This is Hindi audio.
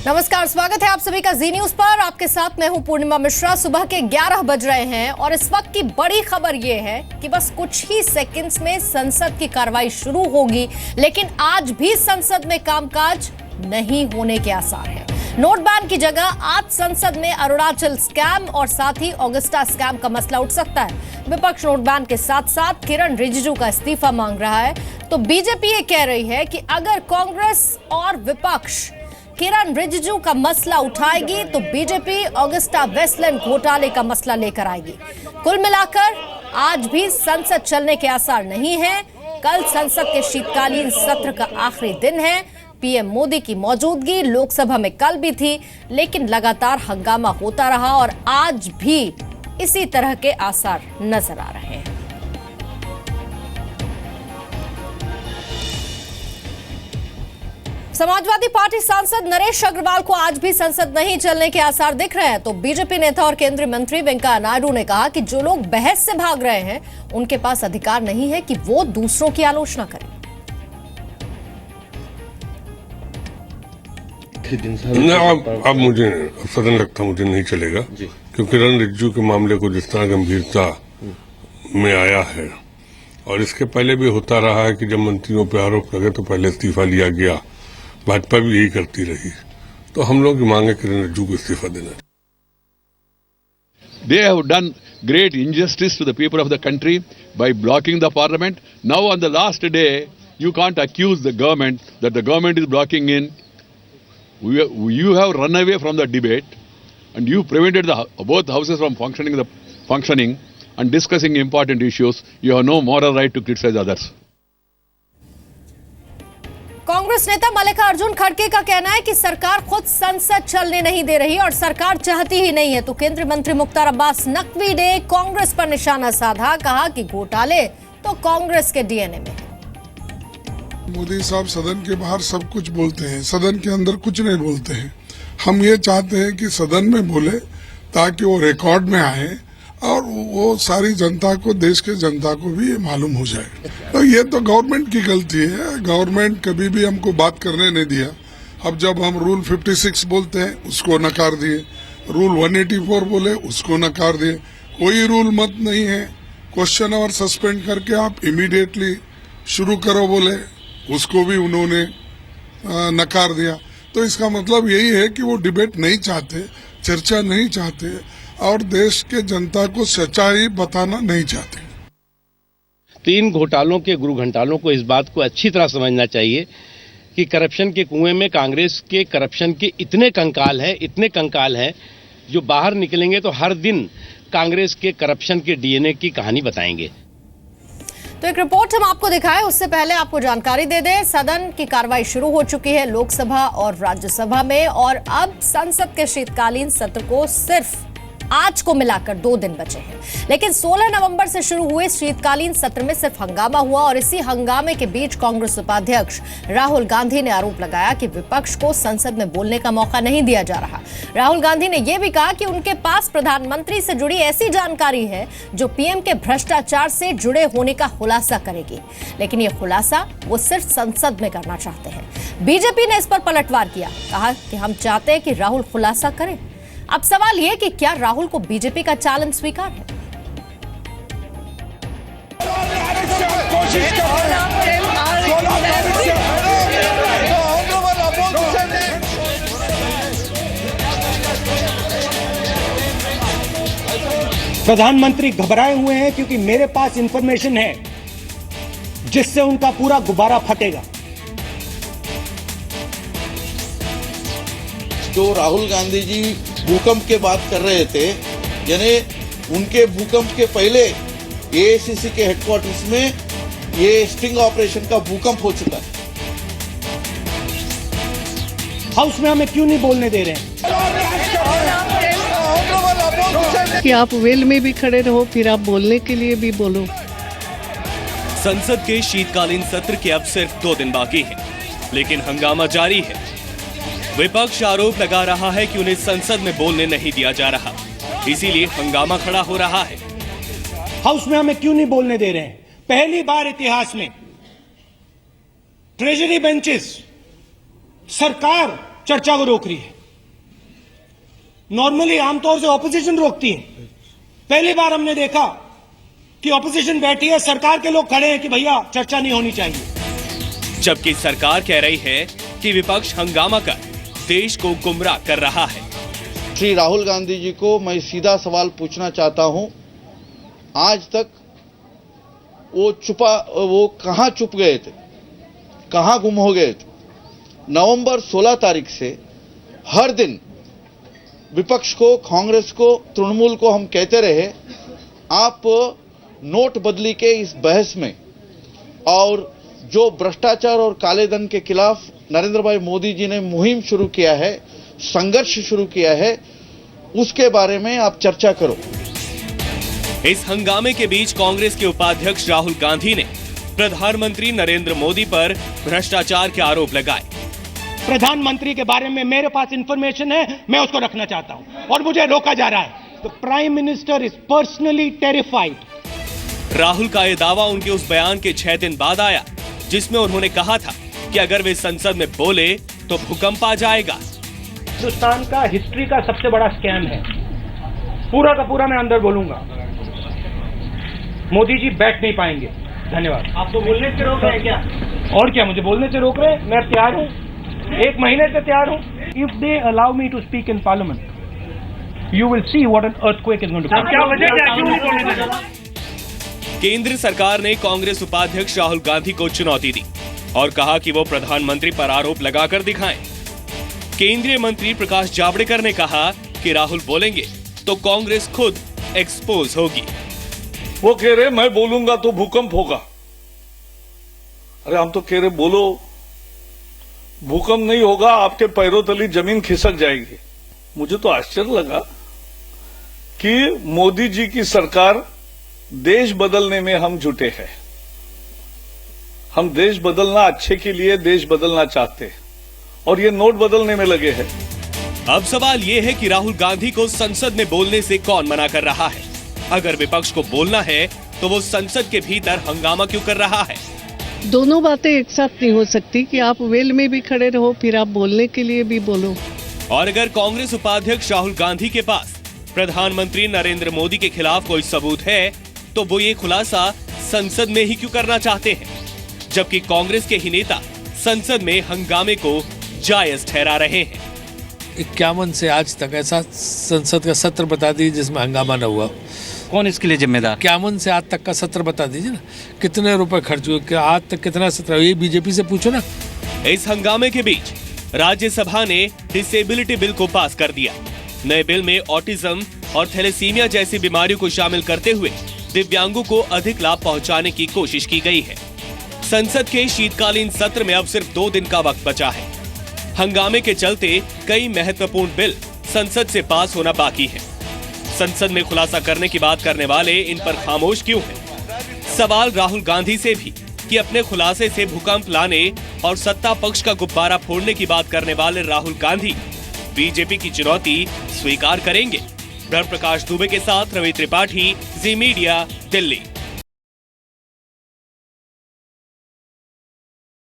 नमस्कार, स्वागत है आप सभी का जी न्यूज पर। आपके साथ मैं हूं पूर्णिमा मिश्रा। सुबह के 11 बज रहे हैं और इस वक्त की बड़ी खबर यह है कि बस कुछ ही सेकंड्स में संसद की कार्रवाई शुरू होगी, लेकिन आज भी संसद में कामकाज नहीं होने के आसार हैं। नोट बैन की जगह आज संसद में अरुणाचल स्कैम और साथ ही ऑगस्टा स्कैम का मसला उठ सकता है। विपक्ष नोट बैन के साथ साथ किरण रिजिजू का इस्तीफा मांग रहा है, तो बीजेपी ये कह रही है कि अगर कांग्रेस और विपक्ष किरण रिजिजू का मसला उठाएगी तो बीजेपी ऑगस्टा वेस्टलैंड घोटाले का मसला लेकर आएगी। कुल मिलाकर आज भी संसद चलने के आसार नहीं है। कल संसद के शीतकालीन सत्र का आखिरी दिन है। पीएम मोदी की मौजूदगी लोकसभा में कल भी थी, लेकिन लगातार हंगामा होता रहा और आज भी इसी तरह के आसार नजर आ रहे हैं। समाजवादी पार्टी सांसद नरेश अग्रवाल को आज भी संसद नहीं चलने के आसार दिख रहे हैं, तो बीजेपी नेता और केंद्रीय मंत्री वेंकैया नायडू ने कहा कि जो लोग बहस से भाग रहे हैं उनके पास अधिकार नहीं है कि वो दूसरों की आलोचना करें। अब मुझे सदन लगता मुझे नहीं चलेगा, क्योंकि किरण रिजिजू के मामले को जिस तरह गंभीरता में आया है और इसके पहले भी होता रहा है कि जब मंत्रियों पर आरोप लगे तो पहले इस्तीफा लिया गया। भाजपा भी यही करती रही, तो हम लोग मांगे किरण रिजिजू को इस्तीफा देना। They have done great injustice to the people of the country by blocking the parliament. Now on the last day, you can't accuse the government that the government is blocking in. You have run away from the debate and you prevented both houses from functioning and discussing important issues. You have no moral right to criticize others. Congress नेता मल्लिकार्जुन खड़गे का कहना है कि सरकार खुद संसद चलने नहीं दे रही और सरकार चाहती ही नहीं है, तो केंद्रीय मंत्री मुख्तार अब्बास नकवी ने कांग्रेस पर निशाना साधा। कहा कि घोटाले तो कांग्रेस के डीएनए में। मोदी साहब सदन के बाहर सब कुछ बोलते हैं, सदन के अंदर कुछ नहीं बोलते हैं। हम ये चाहते हैं कि सदन में बोले ताकि वो रिकॉर्ड में आए और वो सारी जनता को, देश के जनता को भी ये मालूम हो जाए। तो ये तो गवर्नमेंट की गलती है। गवर्नमेंट कभी भी हमको बात करने नहीं दिया। अब जब हम रूल 56 बोलते हैं उसको नकार दिए, रूल 184 बोले उसको नकार दिए। कोई रूल मत नहीं है, क्वेश्चन आवर सस्पेंड करके आप इमीडिएटली शुरू करो बोले, उसको भी उन्होंने नकार दिया। तो इसका मतलब यही है कि वो डिबेट नहीं चाहते, चर्चा नहीं चाहते और देश के जनता को सच्चाई बताना नहीं चाहते। 3 घोटालों के गुरु घंटालों को इस बात को अच्छी तरह समझना चाहिए कि करप्शन के कुएं में कांग्रेस के करप्शन के इतने कंकाल हैं जो बाहर निकलेंगे तो हर दिन कांग्रेस के करप्शन के डीएनए की कहानी बताएंगे। तो एक रिपोर्ट हम आपको दिखाएं, उससे पहले आपको जानकारी दे दें, सदन की कार्रवाई शुरू हो चुकी है लोकसभा और राज्यसभा में और अब संसद के शीतकालीन सत्र को सिर्फ आज को मिलाकर 2 दिन बचे हैं। लेकिन 16 नवंबर से शुरू हुए शीतकालीन सत्र में सिर्फ हंगामा हुआ और इसी हंगामे के बीच कांग्रेस उपाध्यक्ष राहुल गांधी ने आरोप लगाया कि विपक्ष को संसद में बोलने का मौका नहीं दिया जा रहा। राहुल गांधी ने यह भी कहा कि उनके पास प्रधानमंत्री से जुड़ी ऐसी जानकारी है जो पीएम के भ्रष्टाचार से जुड़े होने का खुलासा करेगी, लेकिन यह खुलासा वो सिर्फ संसद में करना चाहते हैं। बीजेपी ने इस पर पलटवार किया, कहा कि हम चाहते हैं कि राहुल खुलासा करें। अब सवाल यह कि क्या राहुल को बीजेपी का चैलेंज स्वीकार है? प्रधानमंत्री घबराए हुए हैं क्योंकि मेरे पास इंफॉर्मेशन है जिससे उनका पूरा गुब्बारा फटेगा। जो राहुल गांधी जी भूकंप के बात कर रहे थे, यानी उनके भूकंप के पहले एआईसीसी के हेडक्वार्टर्स में ये स्टिंग ऑपरेशन का भूकंप हो चुका है। हाउस में हमें क्यों नहीं बोलने दे रहे हैं? कि आप वेल में भी खड़े रहो, फिर आप बोलने के लिए भी बोलो। संसद के शीतकालीन सत्र के अब सिर्फ 2 दिन बाकी हैं, लेकिन हंगामा जारी है। विपक्ष आरोप लगा रहा है कि उन्हें संसद में बोलने नहीं दिया जा रहा, इसीलिए हंगामा खड़ा हो रहा है। हाउस में हमें क्यों नहीं बोलने दे रहे हैं? पहली बार इतिहास में ट्रेजरी बेंचेस सरकार चर्चा को रोक रही है। नॉर्मली आमतौर से ऑपोजिशन रोकती है। पहली बार हमने देखा कि ऑपोजिशन बैठी है, सरकार के लोग खड़े हैं कि भैया चर्चा नहीं होनी चाहिए। जबकि सरकार कह रही है कि विपक्ष हंगामा कर देश को गुमराह कर रहा है। श्री राहुल गांधी जी को मैं सीधा सवाल पूछना चाहता हूं, आज तक वो कहां चुप गए थे, कहां गुम हो गए थे? नवंबर 16 तारीख से हर दिन विपक्ष को, कांग्रेस को, तृणमूल को हम कहते रहे, आप नोटबंदी के इस बहस में और जो भ्रष्टाचार और काले धन के खिलाफ नरेंद्र भाई मोदी जी ने मुहिम शुरू किया है, संघर्ष शुरू किया है, उसके बारे में आप चर्चा करो। इस हंगामे के बीच कांग्रेस के उपाध्यक्ष राहुल गांधी ने प्रधानमंत्री नरेंद्र मोदी पर भ्रष्टाचार के आरोप लगाए। प्रधानमंत्री के बारे में मेरे पास इंफॉर्मेशन है, मैं उसको रखना चाहता हूं और मुझे रोका जा रहा है। The prime minister is personally terrified. Rahul का यह दावा उनके उस बयान के 6 दिन बाद आया जिसमें उन्होंने कहा था कि अगर वे संसद में बोले तो भूकंप आ जाएगा। हिंदुस्तान का हिस्ट्री का सबसे बड़ा स्कैम है, पूरा का पूरा मैं अंदर बोलूंगा। मोदी जी बैठ नहीं पाएंगे। धन्यवाद। आप तो बोलने से रोक रहे हैं क्या? और क्या, मुझे बोलने से रोक रहे हैं? मैं तैयार हूं, 1 महीने से तैयार हूं। If they allow me to speak in parliament, you will see what an earthquake is going to come. क्या वजह क्या, क्यों नहीं बोलने दे रहा? केंद्र सरकार ने कांग्रेस उपाध्यक्ष राहुल गांधी को चुनौती दी और कहा कि वो प्रधानमंत्री पर आरोप लगाकर दिखाएं। केंद्रीय मंत्री प्रकाश जावड़ेकर ने कहा कि राहुल बोलेंगे तो कांग्रेस खुद एक्सपोज होगी। वो कह रहे मैं बोलूंगा तो भूकंप होगा। अरे हम तो कह रहे बोलो, भूकंप नहीं होगा, आपके पैरों तली जमीन खिसक जाएगी। मुझे तो आश्चर्य लगा कि मोदी जी की सरकार देश बदलने में हम जुटे हैं। हम देश बदलना, अच्छे के लिए देश बदलना चाहते हैं और ये नोट बदलने में लगे हैं। अब सवाल ये है कि राहुल गांधी को संसद में बोलने से कौन मना कर रहा है? अगर विपक्ष को बोलना है तो वो संसद के भीतर हंगामा क्यों कर रहा है? दोनों बातें एक साथ नहीं हो सकती कि आप वेल में भी खड़े रहो फिर आप बोलने के लिए भी बोलो। और अगर कांग्रेस उपाध्यक्ष राहुल गांधी के पास प्रधानमंत्री नरेंद्र मोदी के खिलाफ कोई सबूत है तो वो ये खुलासा संसद में ही क्यों करना चाहते हैं, जबकि कांग्रेस के ही नेता संसद में हंगामे को जायज ठहरा रहे हैं। 51 से आज तक ऐसा संसद का सत्र बता दीजिए जिसमें हंगामा न हुआ। कौन इसके लिए जिम्मेदार? 51 से आज तक का सत्र बता दीजिए ना, कितने रुपए खर्च हुए, आज तक कितना सत्र, ये बीजेपी से पूछो ना। इस हंगामे के बीच राज्यसभा ने डिसेबिलिटी बिल को पास कर दिया। नए बिल में ऑटिज्म और थैलेसीमिया जैसी बीमारियों को शामिल करते हुए दिव्यांगों को अधिक लाभ पहुंचाने की कोशिश की गई है। संसद के शीतकालीन सत्र में अब सिर्फ 2 दिन का वक्त बचा है। हंगामे के चलते कई महत्वपूर्ण बिल संसद से पास होना बाकी है। संसद में खुलासा करने की बात करने वाले इन पर खामोश क्यों हैं? सवाल राहुल गांधी से भी कि अपने खुलासे से भूकंप लाने और सत्ता पक्ष का गुब्बारा फोड़ने की बात करने वाले राहुल गांधी बीजेपी की चुनौती स्वीकार करेंगे। ब्रह्म प्रकाश दुबे के साथ रवि त्रिपाठी, जी मीडिया, दिल्ली।